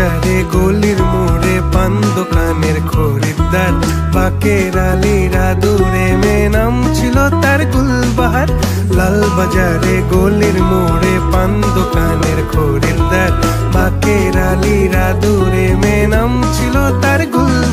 বাজারে গলির মোড়ে পান দোকানের খরিদ্দার, বাকের আলীরা দূরে মেয়ে নাম ছিল তার গুলবাহার। লাল বাজারে গলির মোড়ে পান দোকানের খরিদ্দার, বাকের আলীরা দূরে মেয়ে নাম ছিল তার গুলবাহার।